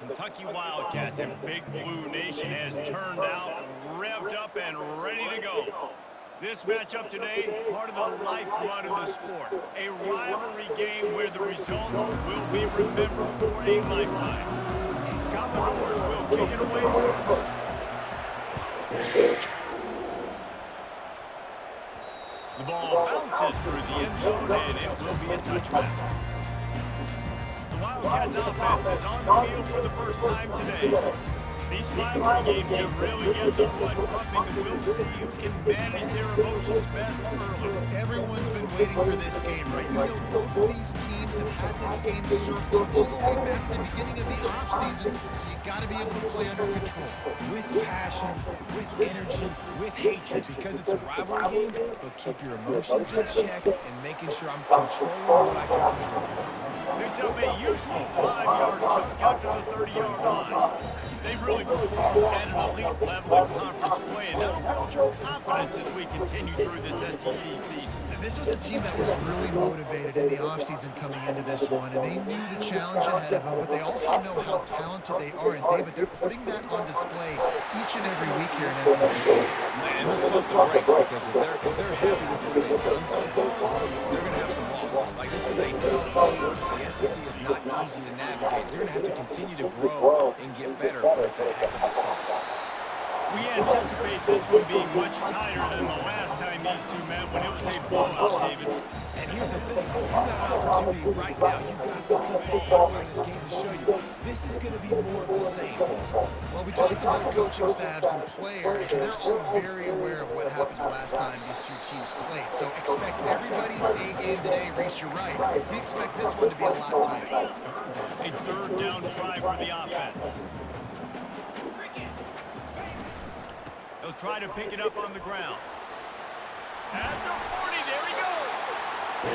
Kentucky Wildcats, and Big Blue Nation has turned out, revved up, and ready to go. This matchup today, part of the lifeblood of the sport. A rivalry game where the results will be remembered for a lifetime. Commodores will kick it away first. The ball bounces through the end zone, and it will be a touchback. The Wildcats offense is on the field for the first time today. These rivalry games can really get the blood pumping, and we'll see who can manage their emotions best early. Everyone's been waiting for this game, right? You know, both of these teams have had this game circled all the way back to the beginning of the offseason, so you got to be able to play under control. With passion, with energy, with hatred, because it's a rivalry game, but keep your emotions in check and making sure I'm controlling what I can control. Picks up a useful 5-yard chunk out to the 30-yard line. They've really performed at an elite level in conference play, and that'll build your confidence as we continue through this SEC season. And this was a team that was really motivated in the offseason coming into this one, and they knew the challenge ahead of them, but they also know how talented they are. And, David, they're putting that on display each and every week here in SEC play. And let's pump the brakes, because if they're happy with what they've done so far, they're going to have some losses. Like, this is a tough league. The SEC is not easy to navigate. They're going to have to continue to grow and get better, but it's a heck of a start. We anticipate this one being much tighter than the last time these two met when it was a blowout, David. And here's the thing, you got an opportunity right now. You've got the football in this game to show you. This is going to be more of the same. Well, we talked to both coaching staffs and players, and they're all very aware of what happened the last time these two teams played. So expect everybody's A game today. Reese, you're right. We expect this one to be a lot tighter. A third down try for the offense. They'll try to pick it up on the ground. At the 40, there he goes.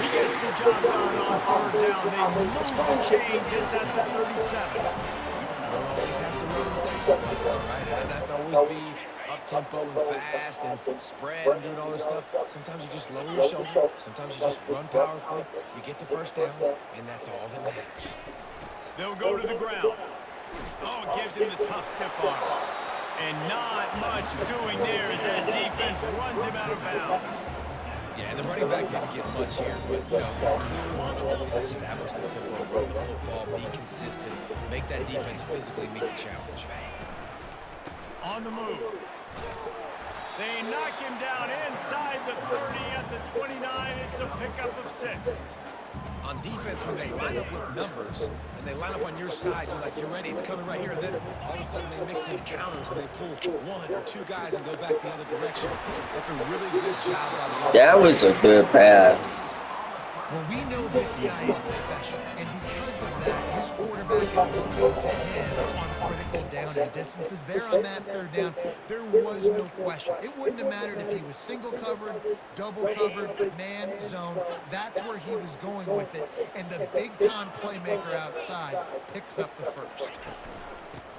He gets the job done on third down. They move the chains. It's at the 37. You don't always have to run sexy plays, right? It doesn't have to always be up-tempo and fast and spread and doing all this stuff. Sometimes you just lower your shoulder. Sometimes you just run powerfully. You get the first down, and that's all that matters. They'll go to the ground. Oh, it gives him the tough stiff arm. And not much doing there as that defense runs him out of bounds. Yeah, and the running back didn't get much here, but, you know, you clearly want to always establish the tempo, run the football, be consistent, make that defense physically meet the challenge. On the move. They knock him down inside the 30 at the 29. It's a pickup of 6. On defense, when they line up with numbers and they line up on your side, you're like, you're ready, it's coming right here. And then all of a sudden they mix in counters and they pull 1 or 2 guys and go back the other direction. That's a really good job by the offense. That was a good pass. Well, we know this guy is special, and because of that, his quarterback is looking to him on critical down and distances. There on that third down, there was no question. It wouldn't have mattered if he was single covered, double covered, man, zone. That's where he was going with it, and the big-time playmaker outside picks up the first.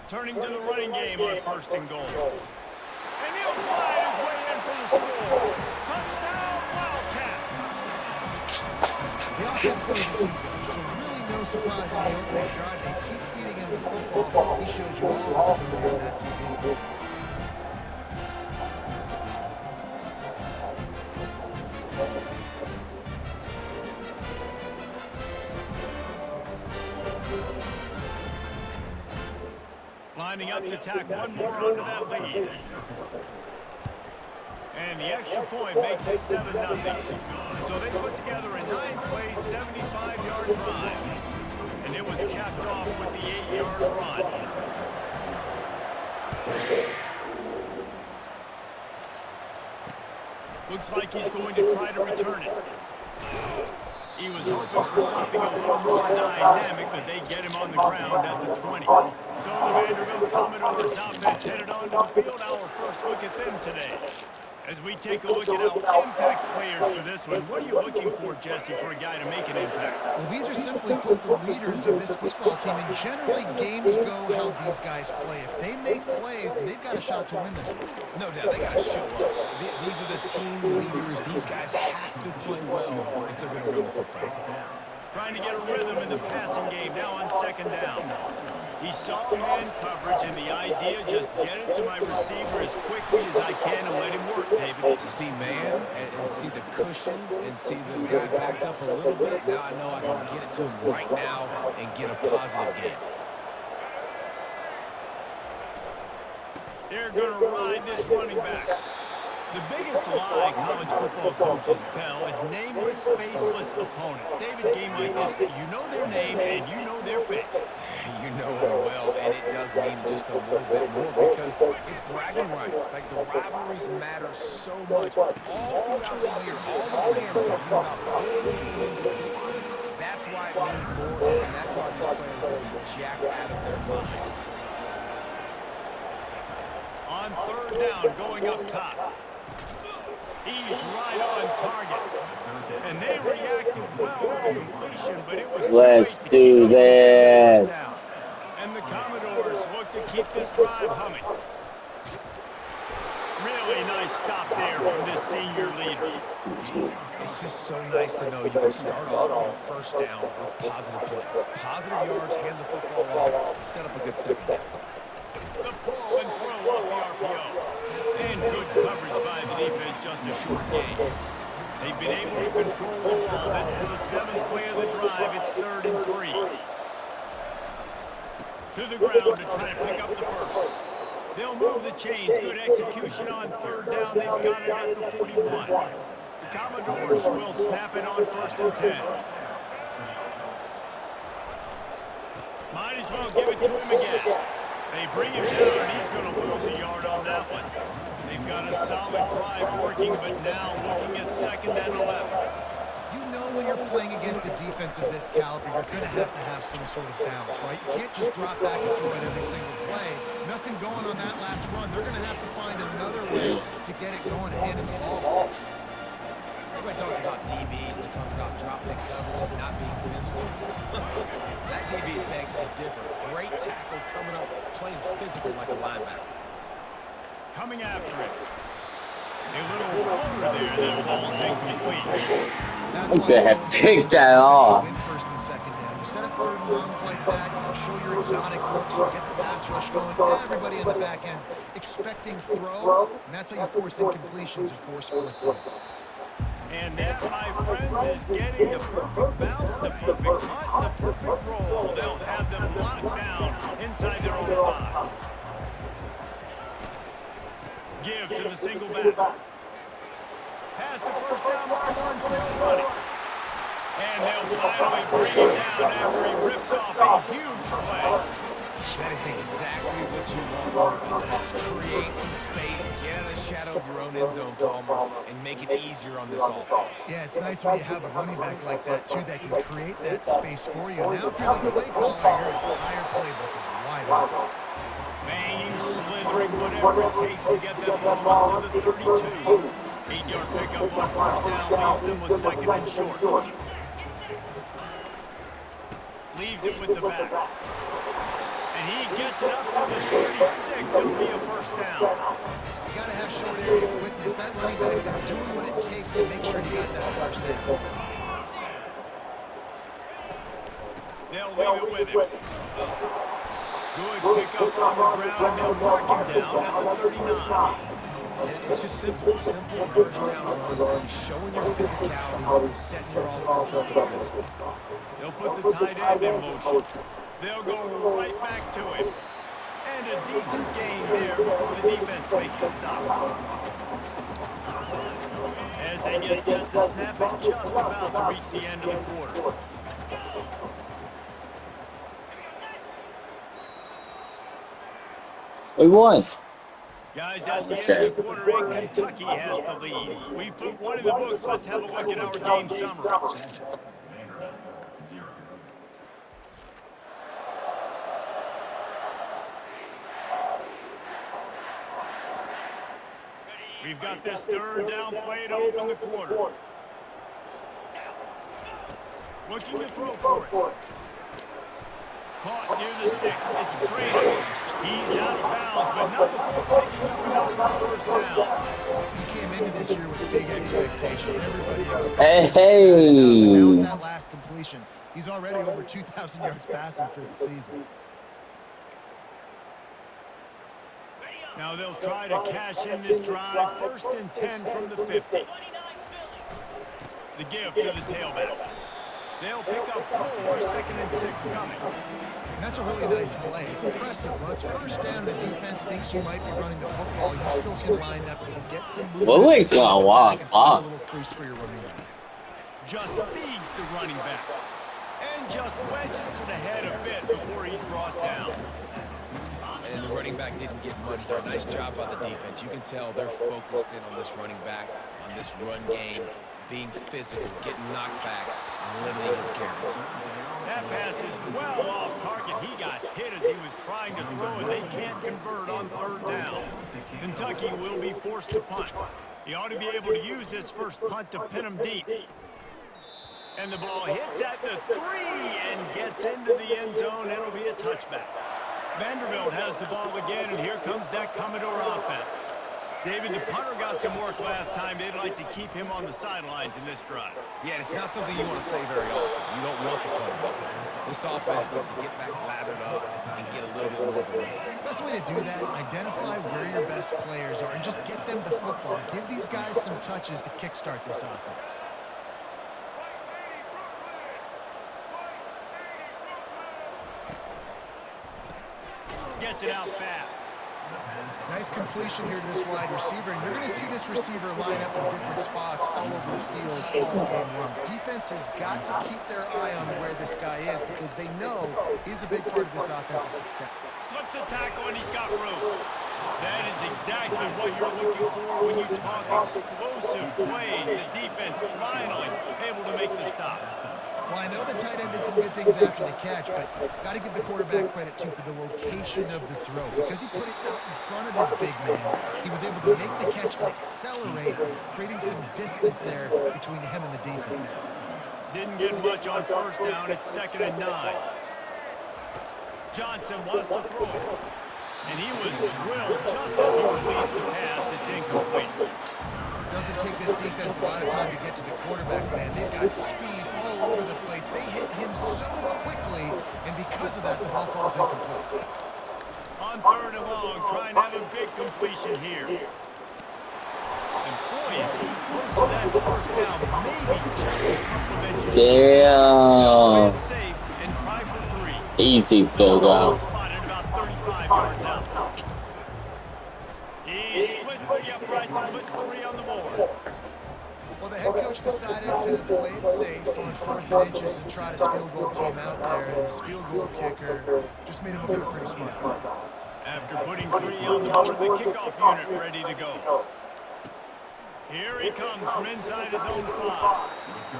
Turning to the running game on 1st and goal. And he'll glide his way in for the score. Touchdown, Wildcats! The offense goes as he goes, so really no surprise in the opening drive. They keep feeding him the football. He showed you all his ability on that TV. Lining up to tack one more onto that lead. And the extra point makes it 7-0. So they put together a 9-play, 75-yard drive. And it was capped off with the 8-yard run. Looks like he's going to try to return it. He was hoping for something a little more dynamic, but they get him on the ground at the 20. So the Vanderbilt Commodores offense headed onto the field. Our first look at them today. As we take a look at our impact players for this one, what are you looking for, Jesse, for a guy to make an impact? Well, these are simply put the leaders of this football team, and generally games go how these guys play. If they make plays, then they've got a shot to win this one. No doubt, they got to show up. These are the team leaders. These guys have to play well if they're going to win the football game. Trying to get a rhythm in the passing game now on 2nd down. He saw man coverage, and the idea just get it to my receiver as quickly as I can and let him work, David. See man and see the cushion and see the guy backed up a little bit. Now I know I can get it to him right now and get a positive gain. They're going to ride this running back. The biggest lie college football coaches tell is nameless, faceless opponent. David, game like this, you know their name and you know their face. You know him well, and it does mean just a little bit more because it's bragging rights. Like, the rivalries matter so much. All throughout the year, all the fans talking about this game in particular. That's why it means more, and that's why these players will be jacked out of their minds. On third down, going up top. He's right on target. And they reacted well to the completion, but it was too late to keep them from getting the first down. And the Commodores look to keep this drive humming. Really nice stop there from this senior leader. It's just so nice to know you can start off on first down with positive plays. Positive yards, hand the football off, set up a good second down. The pull and throw off the RPO. And good coverage by the defense, just a short gain. They've been able to control the ball. This is the 7th play of the drive. It's 3rd and 3. To the ground to try to pick up the first. They'll move the chains. Good execution on 3rd down. They've got it at the 41. The Commodores will snap it on 1st and 10. Might as well give it to him again. They bring him down, and he's going to lose a yard on that one. They've got a solid drive working, but now looking at 2nd and 11. You know when you're playing against a defense of this caliber, you're going to have some sort of balance, right? You can't just drop back and throw it every single play. Nothing going on that last run. They're going to have to find another way to get it going and hand him the ball. Everybody talks about DBs. They talk about dropping in coverage and not being physical. That DB begs to differ. Great tackle coming up, playing physical like a linebacker. Coming after it. A little floater there that falls incomplete. That's They have picked that off. Win 1st and 2nd down. You set up 3rd and longs like that. You can show your exotic looks. You get the pass rush going. Everybody in the back end expecting throw, and that's how you force incompletions and force 4th downs. And that, my friends, is getting the perfect bounce, the perfect punt, the perfect roll. They'll have them locked down inside their own 5. Give to the single back. Pass to 1st down marker and still running. And they'll finally bring him down after he rips off a huge play. That is exactly what you want from your offense. Create some space, get out of the shadow of your own end zone, Palmer, and make it easier on this offense. Yeah, it's nice when you have a running back like that, too, that can create that space for you. Now, if you're the play caller, your entire playbook is wide open. Banging, slithering, whatever it takes to get that ball up to the 32. 8-yard pickup on 1st down leaves them with 2nd and short. Leaves it with the back. And he gets it up to the 36. It'll be a 1st down. You got to have short area quickness. That running back is doing what it takes to make sure you got that 1st down. They'll leave it with him. Good pickup on the ground, and they'll mark him down at the 39. It's just simple 1st down run, showing your physicality, setting your offense up in a good spot. They'll put the tight end in motion. They'll go right back to him. And a decent gain there before the defense makes a stop. As they get set to snap it, just about to reach the end of the quarter. We won. Guys, that's the end of the quarter, and Kentucky has the lead. We've put one in the books. Let's have a look at our game summary. We've got this 3rd down play to open the quarter. Looking to throw for it. Caught near the sticks. It's Trader. He's out of bounds, but not before picking up another 1st down. He came into this year with big expectations. Everybody expected Hey, him to stand up. But now with hey. that last completion, he's already over 2,000 yards passing for the season. Now they'll try to cash in this drive. 1st and 10 from the 50. The give to the tailback. They'll pick up 4, 2nd and 6 coming. And that's a really nice play. It's impressive. When it's 1st down, the defense thinks you might be running the football. You still can line up and get some movement. What way going? Wow, A little crease for your running back. Just feeds the running back. And just wedges it ahead a bit before he's brought down. And the running back didn't get much there. Nice job by the defense. You can tell they're focused in on this running back, on this run game, being physical, getting knockbacks, and limiting his carries. That pass is well off target. He got hit as he was trying to throw, and they can't convert on 3rd down. Kentucky will be forced to punt. He ought to be able to use this first punt to pin him deep. And the ball hits at the 3 and gets into the end zone. It'll be a touchback. Vanderbilt has the ball again, and here comes that Commodore offense. David, the punter got some work last time. They'd like to keep him on the sidelines in this drive. Yeah, it's not something you want to say very often. You don't want the punter out there. This offense needs to get back lathered up and get a little bit more of a rhythm. Best way to do that, identify where your best players are and just get them the football. Give these guys some touches to kickstart this offense. Gets it out fast. Nice completion here to this wide receiver, and you're going to see this receiver line up in different spots all over the field all game long. Defense has got to keep their eye on where this guy is because they know he's a big part of this offense's success. Slips a tackle, and he's got room. That is exactly what you're looking for when you talk explosive plays. The defense finally able to make the stop. Well, I know the tight end did some good things after the catch, but got to give the quarterback credit, too, for the location of the throw. Because he put it out in front of his big man, he was able to make the catch and accelerate, creating some distance there between him and the defense. Didn't get much on 1st down. It's 2nd and 9. Johnson wants to throw it. And he was drilled just as he released the pass. It's incomplete. Doesn't take this defense a lot of time to get to the quarterback, man. They've got speed all over the place. They hit him so quickly, and because of that, the ball falls incomplete. On 3rd and long, trying to have a big completion here. And boy, is he close to that 1st down. Maybe just a couple of inches. Damn. Safe and try for 3. Easy field goal. Spotted about 35 yards out. He splits the uprights and puts 3 on the board. Well, the head coach decided to play it safe on 4th and inches and trot his field goal team out there, and his field goal kicker just made him look pretty smart. After putting 3 on the board, the kickoff unit ready to go. Here he comes from inside his own 5.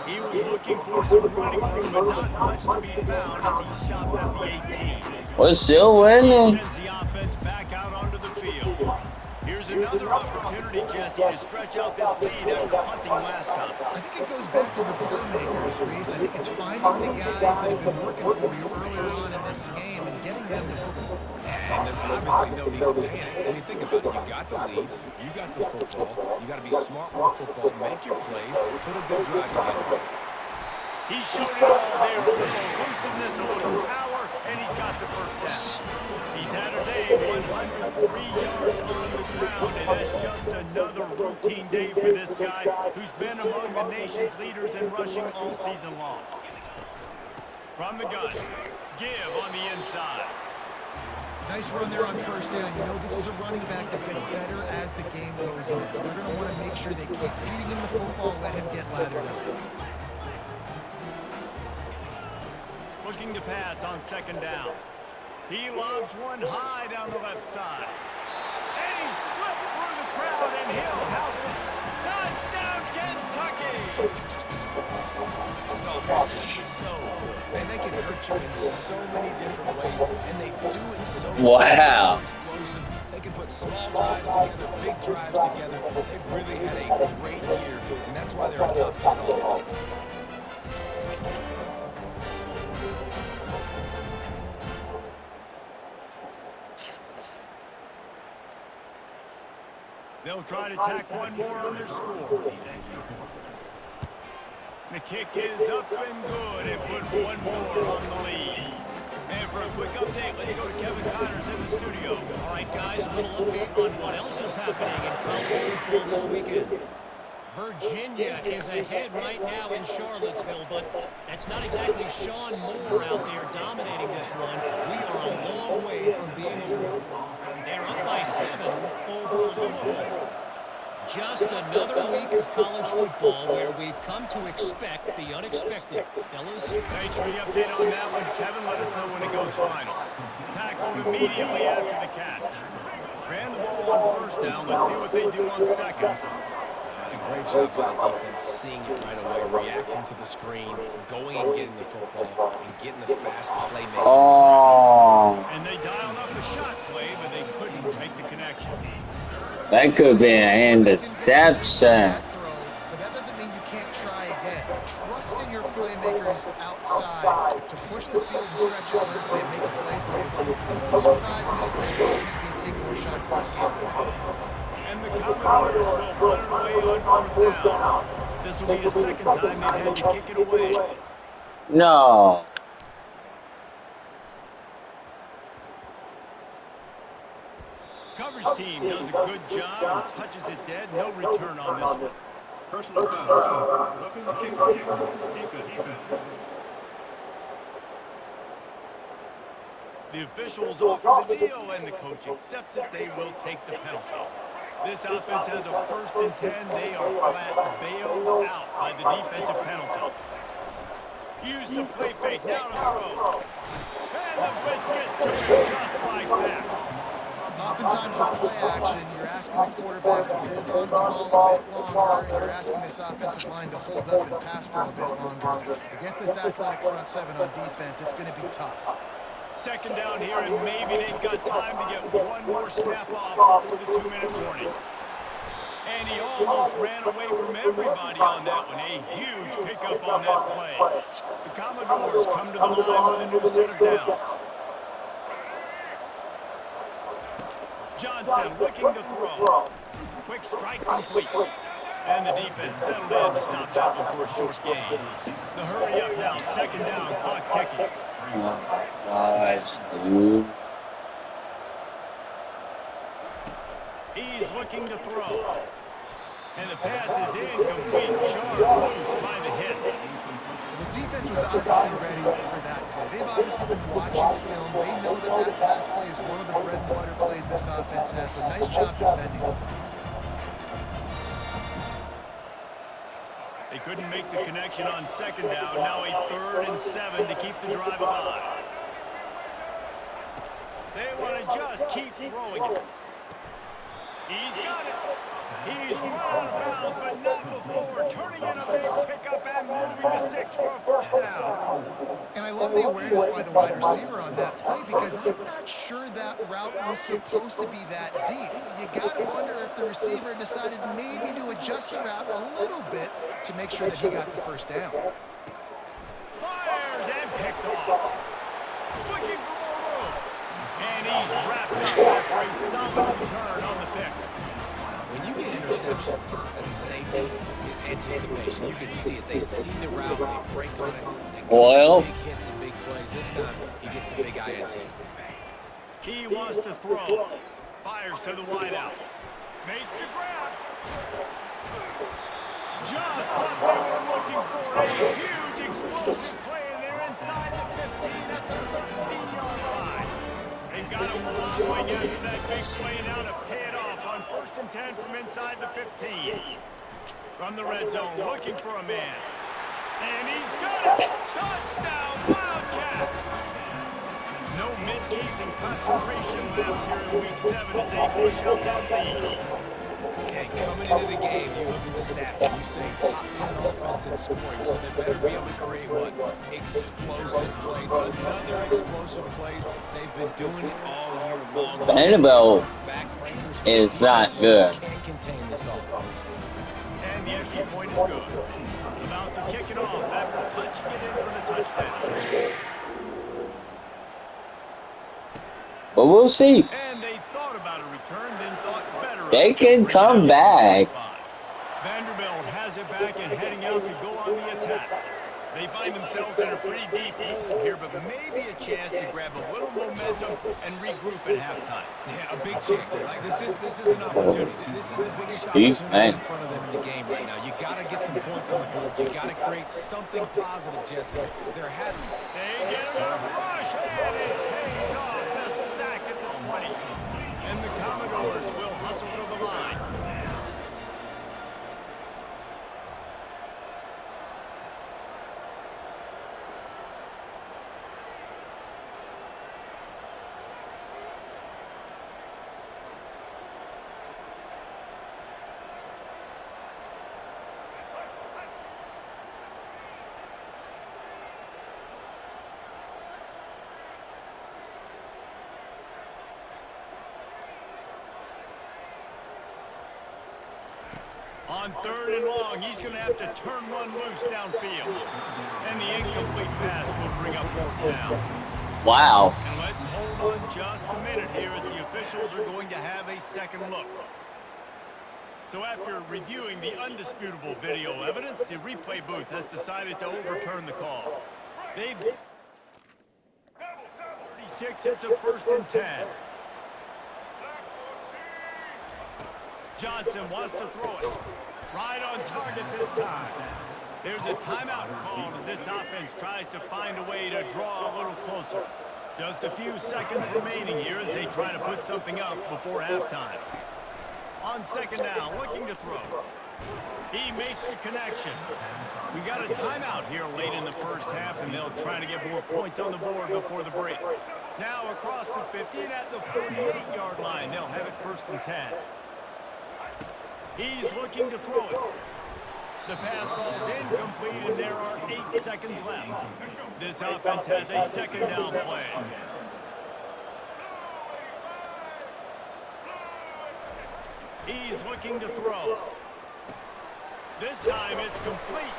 He was looking for some running room, but not much to be found as he stopped at the 18. We're still winning. Sends the offense back out onto the field. Here's another opportunity, Jesse, to stretch out this lead after punting last time. I think it goes back to the playmakers, Reese. I think it's finding the guys that have been working for you earlier on in this game and getting them the football. And there's obviously no need to panic. When you think about it, you got the lead, you got the football, you got to be smart with the football, make your plays, put a good drive together. He's showing it all there, a little elusiveness, a little power, and he's got the 1st down. He's had a day, 103 yards on the ground, and that's just another routine day for this guy who's been among the nation's leaders in rushing all season long. From the gun, give on the inside. Nice run there on 1st down. You know, this is a running back that gets better as the game goes on. So they're going to want to make sure they keep feeding him the football and let him get lathered up. Looking to pass on 2nd down. He lobs one high down the left side. And he slipped through the crowd, and he'll house it. Touchdown, Kentucky! This offense is so good. Man, they can hurt you in so many different ways, and they do it so Wow. explosive. They can put small drives together, big drives together. They've really had a great year, and that's why they're a top 10 offense. They'll try to tack one more on their score. The kick is up and good. It put one more on the lead. And for a quick update, let's go to Kevin Connors in the studio. All right, guys, a little update on what else is happening in college football this weekend. Virginia is ahead right now in Charlottesville, but that's not exactly Sean Moore out there dominating this one. We are a long way from being over. They're up by 7 over Louisville. Just another week of college football where we've come to expect the unexpected. Fellas? Thanks for the update on that one, Kevin. Let us know when it goes final. Tackled immediately after the catch. Ran the ball on first down. Let's see what they do on second. A great job by the defense, seeing it right away, reacting to the screen, going and getting the football, and getting the fast playmaking. Oh, And they dialed up a shot play, but they couldn't make the connection. that could be an interception. But that doesn't mean you can't try again. Trust in your playmakers outside to push the field and stretch it vertically and make a play for you. It won't surprise me to see this QB take more shots as this game goes on. And the Commodores will put it away on fourth down. This will be the second time they've had to kick it away. No. Coverage team does a good job and touches it dead. No return on this one. Personal foul. Roughing the kicker. Defense. The officials offer the deal, and the coach accepts it. They will take the penalty. This offense has a 1st and 10. They are flat bailed out by the defensive penalty. Use the play fake. Now to throw. And the blitz gets to him just like that. Oftentimes with play action, you're asking the quarterback to hold on to the ball a bit longer, and you're asking this offensive line to hold up and pass pro a bit longer. Against this athletic front seven on defense, it's going to be tough. Second down here, and maybe they've got time to get one more snap off before the 2-minute warning. And he almost ran away from everybody on that one. A huge pickup on that play. The Commodores come to the line with a new set of downs. Johnson looking to throw. Quick strike complete. And the defense settled in to stop that one for a short gain. The hurry up now, second down, clock ticking. Nice, dude. He's looking to throw. And the pass is incomplete. Charged loose by the hit. The defense was obviously ready for that play. They've obviously been watching film. They know that that pass play is one of the bread and butter plays this offense has. So nice job defending it. They couldn't make the connection on second down. Now a 3rd and 7 to keep the drive alive. They want to just keep throwing it. He's got it. He's run out of bounds, but not before. Turning in a big pickup and moving the sticks for a 1st down. And I love the awareness by the wide receiver on that play because I'm not sure that route was supposed to be that deep. You got to wonder if the receiver decided maybe to adjust the route a little bit to make sure that he got the 1st down. Fires and picked off. Looking for more room. And he's wrapped up after a solid return on the pick. When you get interceptions as a safety, it's anticipation. You can see it. They see the route, they break on it, they go big hits and big plays. This time, he gets the big INT. He wants to throw. Fires to the wideout. Makes the grab. Just what they were looking for. A huge explosive play, and they're inside the 15 at the 13-yard line. They've got him wobbling after that big play now to pay it off on 1st and 10 from inside the 15. From the red zone, looking for a man. And he's got it! Touchdown, Wildcats! No mid-season concentration laps here in Week 7 as they push out that lead. And coming into the game, you look at the stats and you say top 10 offense in scoring, so they better be able to create what? Explosive plays. Another explosive plays. They've been doing it all year long. Vanderbilt is not good. Can't contain this offense. And the extra point is good. About to kick it off after punching it in for the touchdown. But we'll see. And they thought about a return, then thought better of it. They can come back. Vanderbilt has it back and heading out to go on the attack. They They find themselves in a pretty deep hole here, but maybe a chance to grab a little momentum and regroup at halftime. Yeah, a big chance. Like this is an opportunity. This is the biggest Excuse opportunity me. in front of them in the game right now. You got to get some points on the board. You got to create something positive, Jesse. There has. They get a rush, and it pays off. The sack at the 20. And the Commodores will hustle to the line. On 3rd and long, he's going to have to turn one loose downfield. And the incomplete pass will bring up 4th down. Wow. And let's hold on just a minute here as the officials are going to have a second look. So after reviewing the undisputable video evidence, the replay booth has decided to overturn the call. They've 36, it's a 1st and 10. Johnson wants to throw it. Right on target this time. There's a timeout called as this offense tries to find a way to draw a little closer. Just a few seconds remaining here as they try to put something up before halftime. On 2nd down, looking to throw. He makes the connection. We got a timeout here late in the 1st half, and they'll try to get more points on the board before the break. Now across the 50 and at the 48-yard line, they'll have it 1st and 10. He's looking to throw it. The pass falls incomplete, and there are 8 seconds left. This offense has a 2nd down play. He's looking to throw. This time it's complete.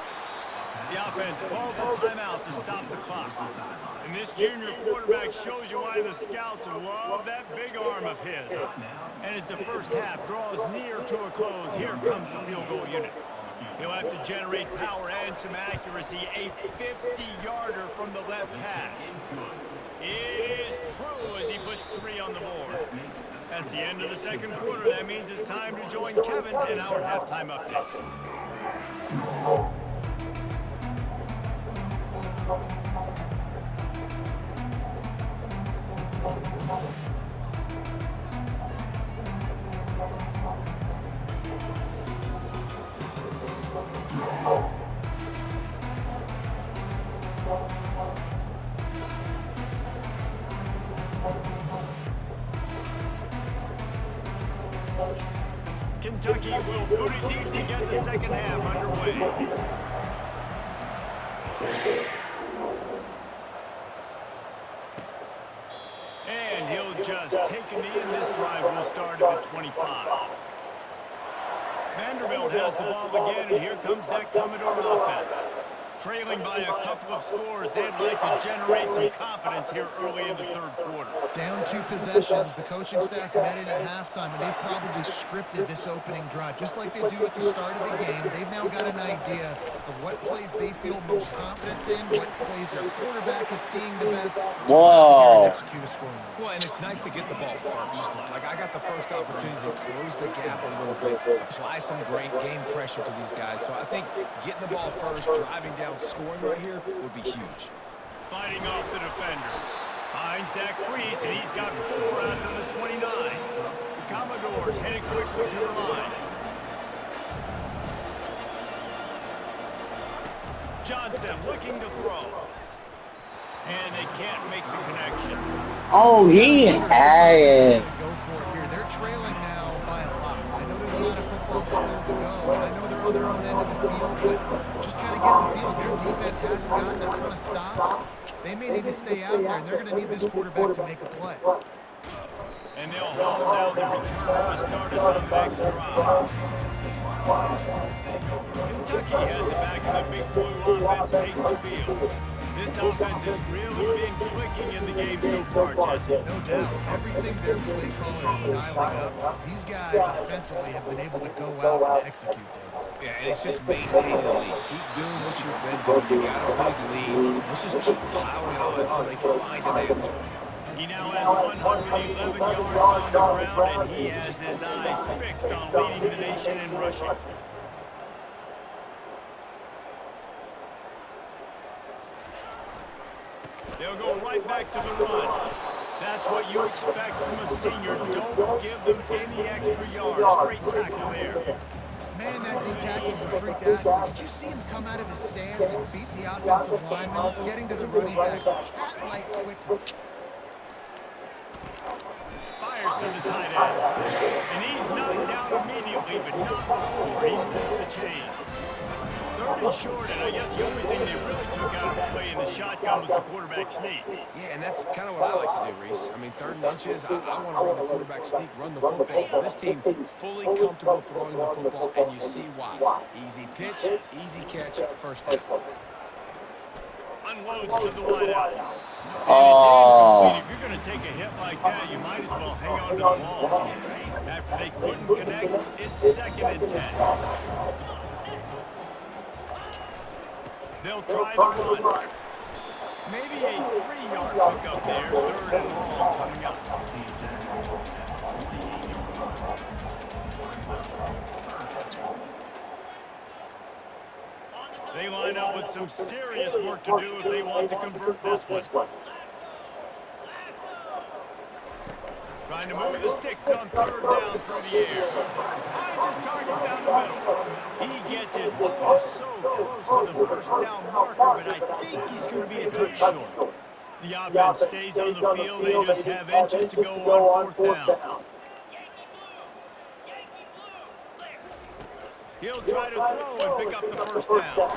The offense calls a timeout to stop the clock. And this junior quarterback shows you why the scouts love that big arm of his. And as the 1st half draws near to a close, here comes the field goal unit. He'll have to generate power and some accuracy, a 50-yarder from the left hash. It is true as he puts 3 on the board. That's the end of the 2nd quarter. That means it's time to join Kevin in our halftime update. Kentucky will boot it deep to get the 2nd half underway. And he'll just take a knee, and this drive will start at the 25. Vanderbilt has the ball again, and here comes that Commodore offense. Trailing by a couple of scores, they'd like to generate some confidence here early in the 3rd quarter. Down 2 possessions, the coaching staff met in at halftime, and they've probably scripted this opening drive. Just like they do at the start of the game, they've now got an idea of what plays they feel most confident in, what plays their quarterback is seeing the best. Whoa. And execute a scoring move. Well, and it's nice to get the ball first. Like, I got the first opportunity to close the gap a little bit, apply some great game pressure to these guys. So I think getting the ball first, driving down, scoring right here would be huge. Fighting off the defender. Finds that crease, and he's got 4 out to the 29. The Commodores headed quickly to the line. Johnson looking to throw. And they can't make the connection. Oh, he had it. Go for it here. They're trailing now by a lot. I know there's a lot of football still to go. I know they're on their own end of the field, but just kind of get the feeling their defense hasn't gotten a ton of stops. They may need to stay out there, and they're going to need this quarterback to make a play. And they'll hold down the return to start us on the next drive. Kentucky has it back, and the big blue offense takes the field. This offense has really been clicking in the game so far, Jesse. No doubt. Everything their play caller is dialing up, these guys offensively have been able to go out and execute. Yeah, and it's just maintaining the lead. Keep doing what you've been doing. You got a big lead. Let's just keep piling on until they find an answer. He now has 111 yards on the ground, and he has his eyes fixed on leading the nation in rushing. They'll go right back to the run. That's what you expect from a senior. Don't give them any extra yards. Great tackle there. Man, that D tackle is a freak athlete. Did you see him come out of his stance and beat the offensive lineman, getting to the running back? Cat-like quickness. Fires to the tight end. And he's knocked down immediately, but not before he moves the chains. Third and short, and I guess the only thing they really took out of play in the shotgun was the quarterback sneak. Yeah, and that's kind of what I like to do, Reese. I mean, 3rd and inches, I want to run the quarterback sneak, run the football. But this team fully comfortable throwing the football, and you see why. Easy pitch, easy catch, first down. Unloads to the wideout. And Oh. it's incomplete. If you're going to take a hit like that, you might as well hang on to the ball. After they couldn't connect, it's 2nd and 10. They'll try the run. Maybe a 3-yard pickup there. 3rd and long coming up. They line up with some serious work to do if they want to convert this one. Trying to move the sticks on 3rd down through the air. Finds his target down the middle. He gets it so close to the 1st down marker, but I think he's going to be a touch short. The offense stays on the field. They just have inches to go on 4th down. He'll try to throw and pick up the 1st down.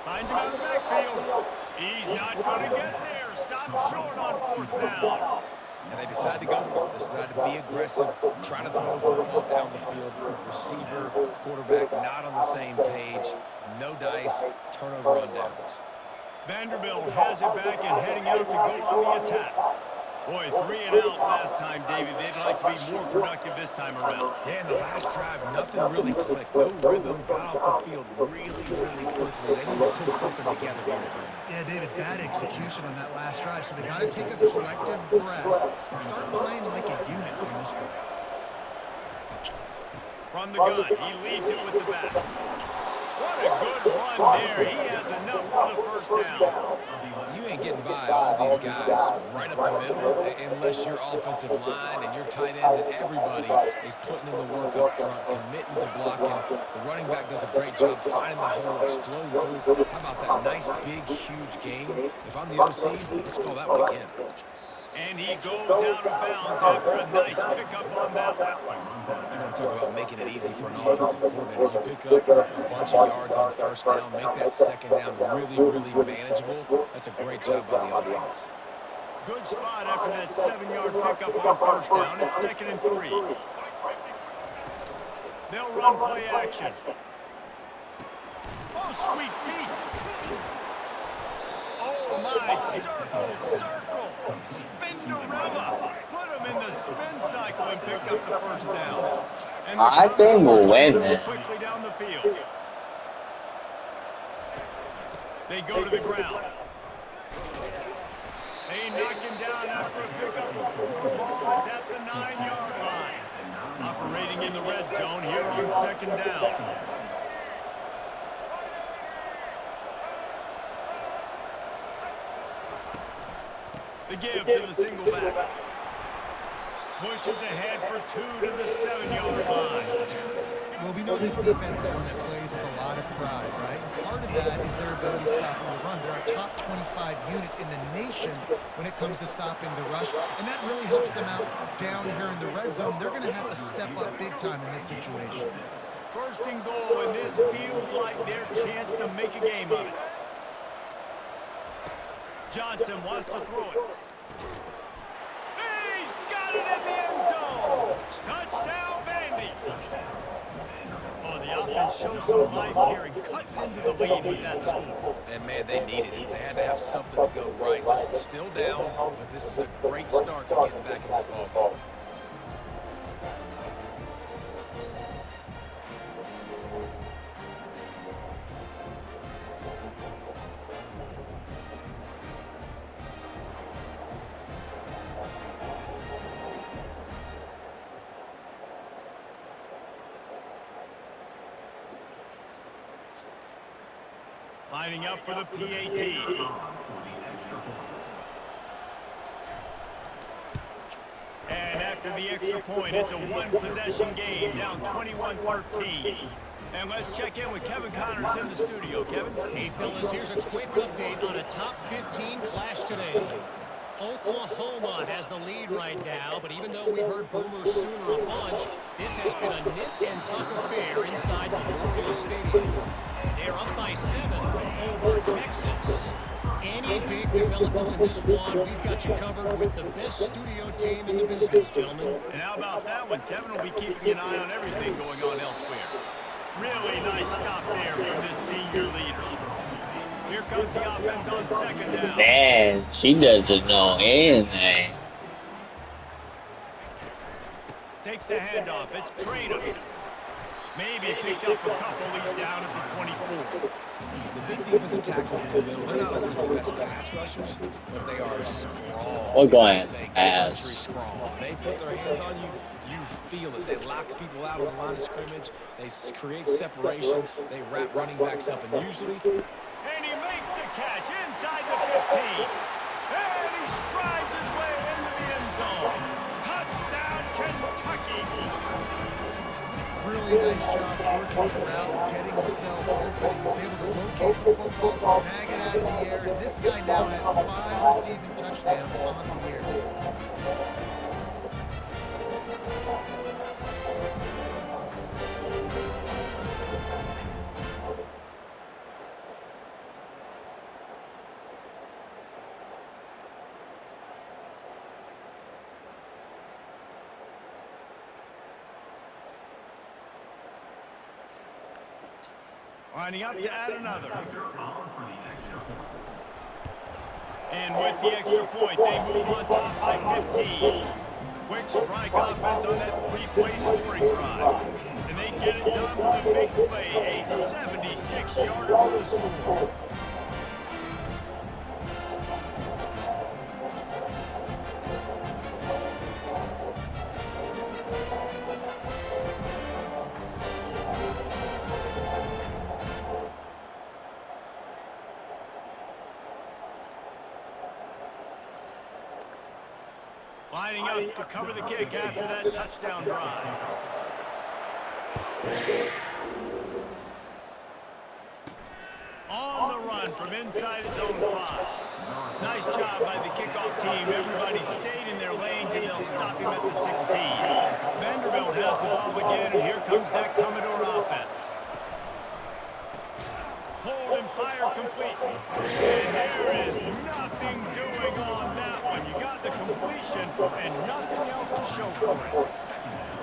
Finds him out of the backfield. He's not going to get there. Stopped short on 4th down. And they decide to go for it. They decide to be aggressive, try to throw the football down the field. Receiver, quarterback not on the same page. No dice, turnover on downs. Vanderbilt has it back and heading out to go on the attack. Boy, 3 and out last time, David. They'd like to be more productive this time around. Yeah, in the last drive, nothing really clicked. No rhythm, got off the field really quickly. They need to put something together here, Tony. Yeah, David, bad execution on that last drive, so they got to take a collective breath and start playing like a unit on this drive. From the gun, he leaves it with the back. What a good run there. He has enough for the 1st down. You ain't getting by all these guys right up the middle unless your offensive line and your tight ends and everybody is putting in the work up front, committing to blocking. The running back does a great job finding the hole, exploding through. How about that nice, big, huge gain? If I'm the OC, let's call that one again. And he goes out of bounds after a nice pickup on that one. You want to talk about making it easy for an offensive coordinator. You pick up a bunch of yards on 1st down, make that 2nd down really manageable. That's a great job by the offense. Good spot after that 7-yard pickup on 1st down. It's 2nd and 3. They'll run play action. Oh, sweet feet. Oh, my, circle. Spinderella. Put him in the spin cycle and picked up the 1st down. And I think we'll win this. Quickly down the field. They go to the ground. They knock him down after a pickup of 4. Ball is at the 9-yard line. Operating in the red zone here on 2nd down. The give to the single back. Pushes ahead for 2 to the 7-yard line. Well, we know this defense is one that plays with a lot of pride, right? Part of that is their ability to stop the run. They're a top 25 unit in the nation when it comes to stopping the rush, and that really helps them out down here in the red zone. They're going to have to step up big time in this situation. 1st and goal, and this feels like their chance to make a game of it. Johnson wants to throw it. He's got it in the end zone. Touchdown, Vandy. Oh, the offense shows some life here and cuts into the lead with that score. And, man, they needed it. They had to have something to go right. Listen, still down, but this is a great start to getting back in this ballgame. Lining up for the PAT. And after the extra point, it's a one-possession game, down 21-13. And let's check in with Kevin Connors in the studio. Kevin? Hey, fellas, here's a quick update on a top 15 clash today. Oklahoma has the lead right now, but even though we've heard Boomer Sooner a bunch, this has been a nip-and-tuck affair inside Memorial Stadium. They're up by 7 over Texas. Any big developments in this one, we've got you covered with the best studio team in the business, gentlemen. And how about that one? Kevin will be keeping an eye on everything going on elsewhere. Really nice stop there from this senior leader. Here comes the offense on second down. Man, she doesn't know anything. Takes the handoff. It's Trader. Maybe picked up a couple. He's down at the 24. The big defensive tackles in the middle, they're not always the best pass rushers, but they are strong. We're going ass. They put their hands on you, you feel it. They lock people out on the line of scrimmage. They create separation. They wrap running backs up, and usually... And he makes the catch inside the 15. And he strides his way into the end zone. Touchdown, Kentucky. Really nice job working around, getting himself open. He was able to locate the football, snag it out of the air, and this guy now has 5 receiving touchdowns on the year. Lining up to add another. And with the extra point, they move on top by 15. Quick strike offense on that three-play scoring drive. And they get it done with a big play, a 76-yarder for the score. Lining up to cover the kick after that touchdown drive. On the run from inside his own 5. Nice job by the kickoff team. Everybody stayed in their lanes, and they'll stop him at the 16. Vanderbilt has the ball again, and here comes that Commodore offense. Hold and fire complete. And there is nothing doing on that one. You got the completion and nothing else to show for it. Well,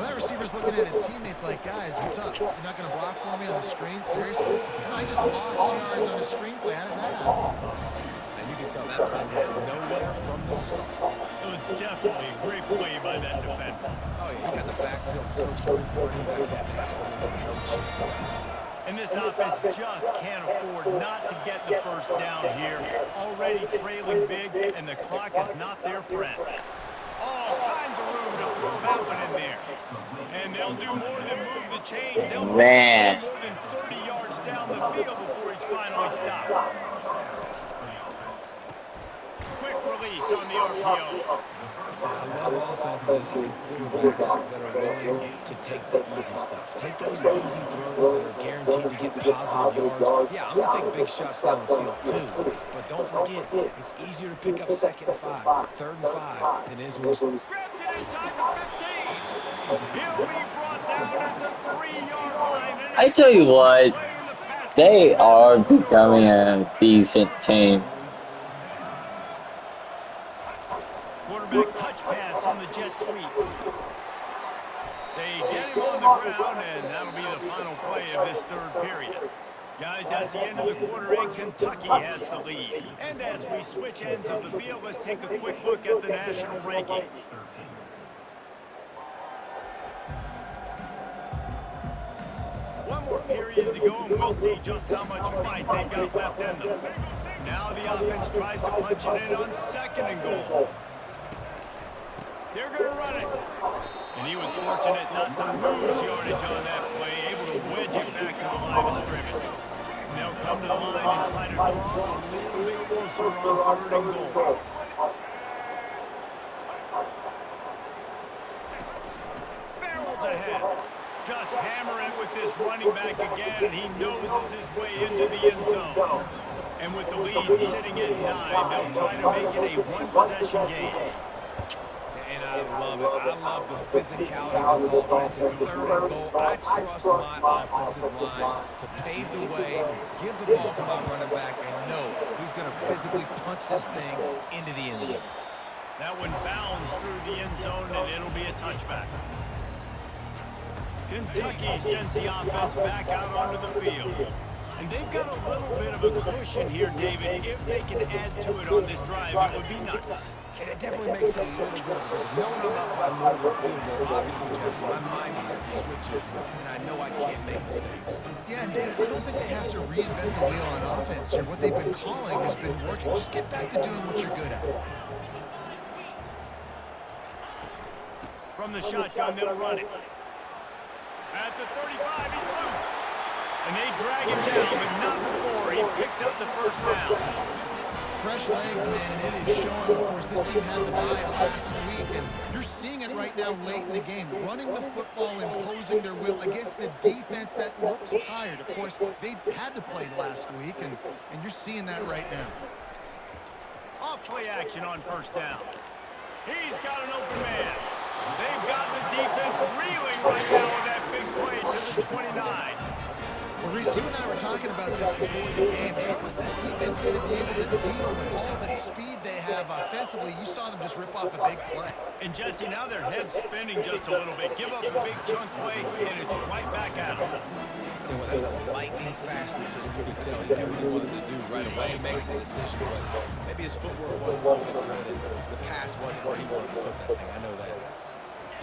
that receiver's looking at his teammates like, guys, what's up? You're not going to block for me on the screen? Seriously? No, I just lost yards on a screenplay. How does that happen? And you can tell that play went nowhere from the start. It was definitely a great play by that defender. Oh, yeah, he got the backfield so short, the running back had absolutely no chance. And this offense just can't afford not to get the first down here. Already trailing big, and the clock is not their friend. All kinds of room to throw that one in there. And they'll do more than move the chains. They'll move more than 30 yards down the field before he's finally stopped. Quick release on the RPO. I love offenses and quarterbacks that are willing to take the easy stuff. Take those easy throws that are guaranteed to get positive yards. Yeah, I'm going to take big shots down the field too. But don't forget, it's easier to pick up 2nd and 5, 3rd and 5 than it is when you... Grabs it inside the 15. He'll be brought down at the 3-yard line. I tell you what, they are becoming a decent team. Quarterback touch pass on the jet sweep. They get him on the ground, and that'll be the final play of this 3rd period. Guys, that's the end of the quarter, and Kentucky has the lead. And as we switch ends of the field, let's take a quick look at the national rankings. One more period to go, and we'll see just how much fight they've got left in them. Now the offense tries to punch it in on 2nd and goal. They're going to run it. And he was fortunate not to lose yardage on that play, able to wedge it back to the line of scrimmage. And they'll come to the line and try to draw a little bit closer on 3rd and goal. Barrels ahead. Just hammer it with this running back again, and he noses his way into the end zone. And with the lead sitting at 9, they'll try to make it a one-possession game. And I love it. I love the physicality of this offense. It's 3rd and goal. I trust my offensive line to pave the way, give the ball to my running back, and know he's going to physically punch this thing into the end zone. That one bounds through the end zone, and it'll be a touchback. Kentucky sends the offense back out onto the field. And they've got a little bit of a cushion here, David. If they can add to it on this drive, it would be nice. And it definitely makes it a little bit of a difference. Knowing I'm up by more than a field goal, obviously, Jesse, my mindset switches, and I know I can't make mistakes. Yeah, and Dave, I don't think they have to reinvent the wheel on offense here. What they've been calling has been working. Just get back to doing what you're good at. From the shotgun, they'll run it. At the 35, he's loose. And they drag him down, but not before he picks up the first down. Fresh legs, man, and it is showing. Of course, this team had the bye last week, and you're seeing it right now late in the game. Running the football, imposing their will against the defense that looks tired. Of course, they had to play last week, and you're seeing that right now. Off-play action on 1st down. He's got an open man. They've got the defense reeling right now with that big play to the 29. Well, Reese, you and I were talking about this before the game. How is this defense going to be able to deal with all the speed they have offensively? You saw them just rip off a big play. And, Jesse, now their head's spinning just a little bit. Give up a big chunk play, and it's right back at them. That was a lightning-fast decision. You could tell he knew what he wanted to do right away. He makes the decision, but maybe his footwork wasn't a little bit good, and the pass wasn't where he wanted to put that thing. I know that.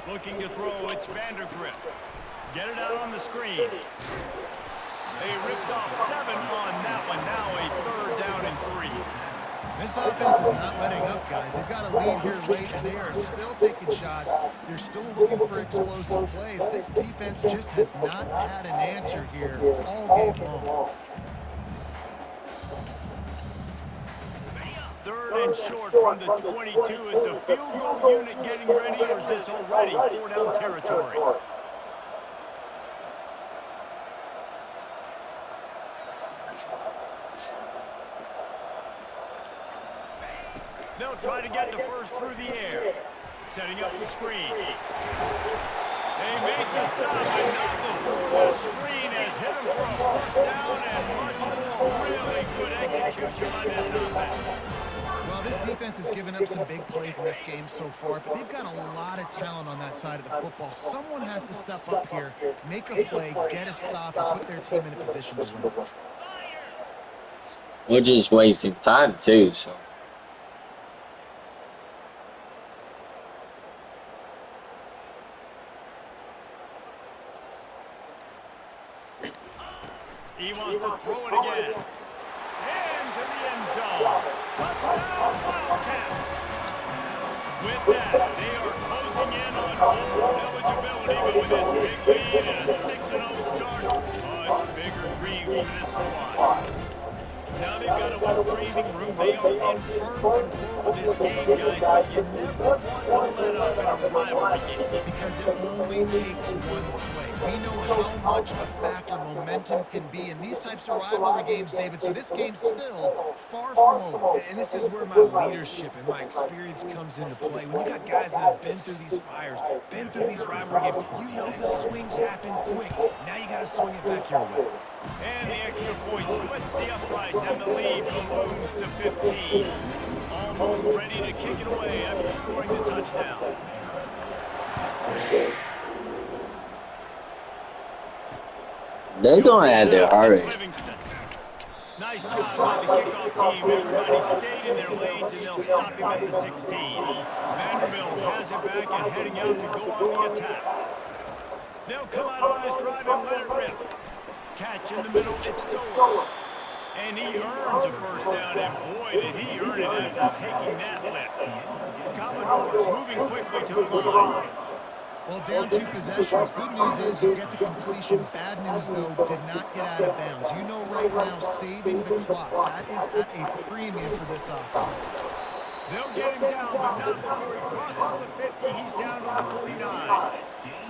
Looking to throw, it's Vanderbilt. Get it out on the screen. They ripped off 7 on that one. Now a 3rd down and 3. This offense is not letting up, guys. They've got a lead here late, and they are still taking shots. They're still looking for explosive plays. This defense just has not had an answer here all game long. 3rd and short from the 22. Is the field goal unit getting ready, or is this already 4-down territory? They'll try to get the first through the air. Setting up the screen. They make the stop, but not before the screen has hit them for a 1st down and much more. Really good execution by this offense. Well, this defense has given up some big plays in this game so far, but they've got a lot of talent on that side of the football. Someone has to step up here, make a play, get a stop, and put their team in a position to win. We're just wasting time too, so. He wants to throw it again. Into the end zone. Touchdown, Wildcats. With that, they are closing in on bowl eligibility, but with this big lead and a 6-0 start, much bigger dreams for this squad. Now they've got a little breathing room. They are in firm control of this game, guys, but you never want to let up in a rivalry game. Because it only takes one play. We know how much a factor momentum can be in these types of rivalry games, David, so this game's still far from over. And this is where my leadership and my experience comes into play. When you got guys that have been through these fires, been through these rivalry games, you know the swings happen quick. Now you got to swing it back your way. And the extra point splits the uprights, and the lead balloons to 15. Almost ready to kick it away after scoring the touchdown. They're going to have to hurry. Nice job by the kickoff team. Everybody stayed in their lanes, and they'll stop him at the 16. Vanderbilt has it back and heading out to go on the attack. They'll come out on this drive and let it rip. Catch in the middle, it's Stowers. And he earns a 1st down, and boy, did he earn it after taking that lift. The Commodores moving quickly to the line. Well, down 2 possessions. Good news is you get the completion. Bad news, though, did not get out of bounds. You know right now, saving the clock, that is at a premium for this offense. They'll get him down, but not before he crosses the 50. He's down to the 49.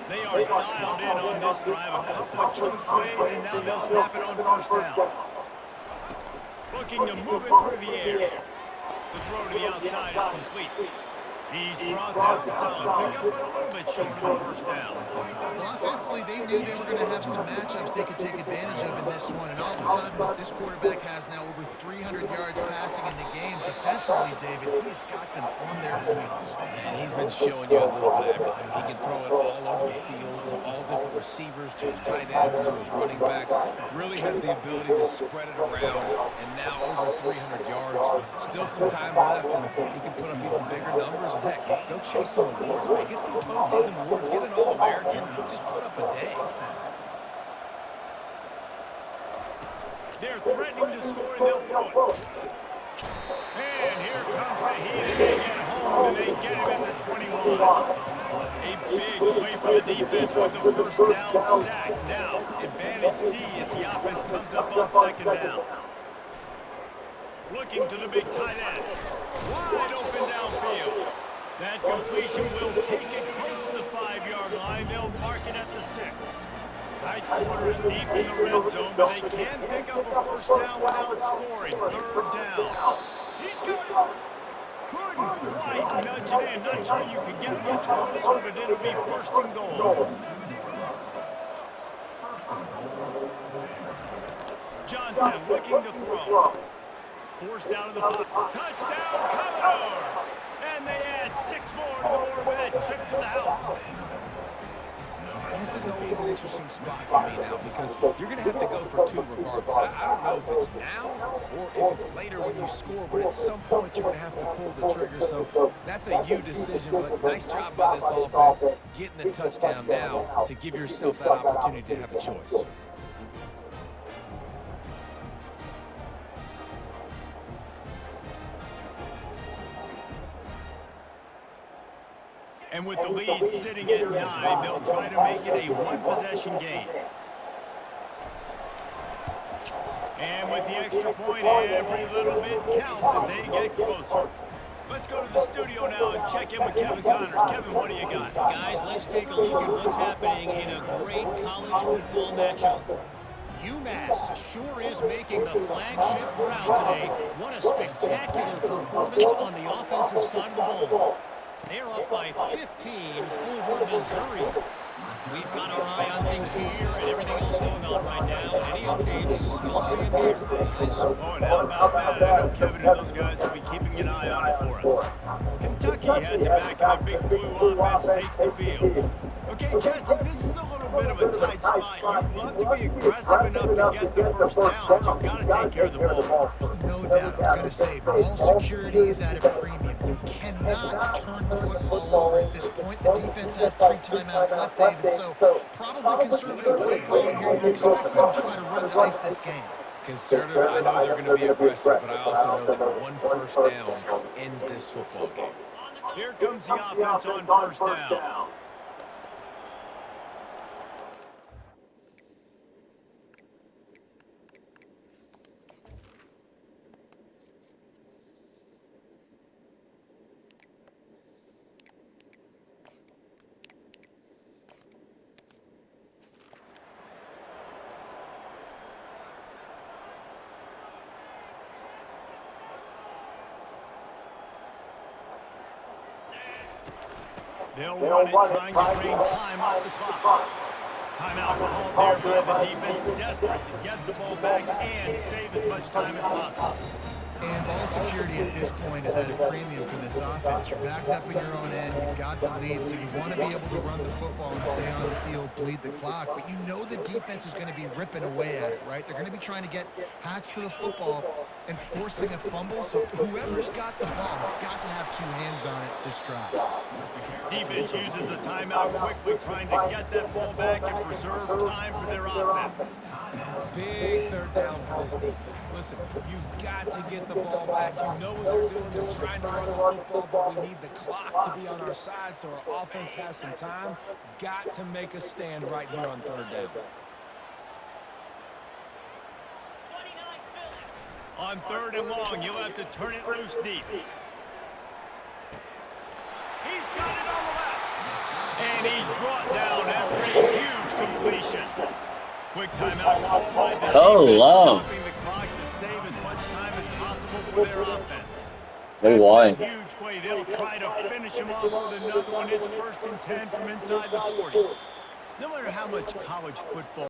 They are dialed in on this drive. A couple of chunk plays, and now they'll snap it on first down. Looking to move it through the air. The throw to the outside is complete. He's brought down solid. Pick up a little bit short of the first down. Well, offensively, they knew they were going to have some matchups they could take advantage of in this one. And all of a sudden, this quarterback has now over 300 yards passing in the game. Defensively, David, he has got them on their heels. And he's been showing you a little bit of everything. He can throw it all over the field to all different receivers, to his tight ends, to his running backs. Really has the ability to spread it around. And now over 300 yards. Still some time left, and he can put up even bigger numbers. And heck, go chase some awards, man. Get some postseason awards. Get an All-American. Just put up a day. They're threatening to score, and they'll throw it. And here comes the heat, and they get home, and they get him at the 21. A big play for the defense with the first down sack. Now, advantage D as the offense comes up on second down. Looking to the big tight end. Wide open downfield. That completion will take it close to the 5-yard line. They'll mark it at the 6. Tight quarters deep in the red zone, but they can pick up a first down without scoring. Third down. He's got it. Couldn't quite nudge it in. Not sure you could get much closer, but it'll be first and goal. Johnson looking to throw. Forced down in the pocket. Touchdown, Commodores! And they add 6 more to the board with that trip to the house. This is always an interesting spot for me now because you're going to have to go for 2 regardless. I don't know if it's now or if it's later when you score, but at some point you're going to have to pull the trigger. So that's a you decision, but nice job by this offense getting the touchdown now to give yourself that opportunity to have a choice. And with the lead sitting at 9, they'll try to make it a 1-possession game. And with the extra point, every little bit counts as they get closer. Let's go to the studio now and check in with Kevin Connors. Kevin, what do you got? Guys, let's take a look at what's happening in a great college football matchup. UMass sure is making the flagship crowd today. What a spectacular performance on the offensive side of the ball. They're up by 15 over Missouri. We've got our eye on things here and everything else going on right now. And any updates, you'll see them here, guys. Oh, and how about that? I know Kevin and those guys will be keeping an eye on it for us. Kentucky has it back, and the big blue offense takes the field. Okay, Chesty, this is a little bit of a tight spot. You'd love to be aggressive enough to get the first down, but you've got to take care of the ball first. No doubt. I was going to say, ball security is at a premium. You cannot turn the football over at this point. The defense has 3 timeouts left, David, so probably conservative play calling here. You're expecting them to try to run to ice this game. Conservative, I know they're going to be aggressive, but I also know that 1 first down ends this football game. Here comes the offense on first down. They'll run it, trying to drain time off the clock. Timeout called there by the defense, desperate to get the ball back and save as much time as possible. And ball security at this point is at a premium for this offense. You're backed up in your own end. You've got the lead, so you want to be able to run the football and stay on the field, bleed the clock. But you know the defense is going to be ripping away at it, right? They're going to be trying to get Hats to the football and forcing a fumble. So whoever's got the ball has got to have 2 hands on it this drive. Defense uses a timeout quickly, trying to get that ball back and preserve time for their offense. Big third down for this defense. Listen, you've got to get the ball back. You know what they're doing. They're trying to run the football, but we need the clock to be on our side so our offense has some time. Got to make a stand right here on third down. On 3rd and long, you'll have to turn it loose deep. He's got it on the left. And he's brought down after a huge completion. Quick timeout call by the defense, stopping the clock to save as much time as possible for their offense. They won. After that huge play, they'll try to finish him off with another one. It's 1st and 10 from inside the 40. No matter how much college football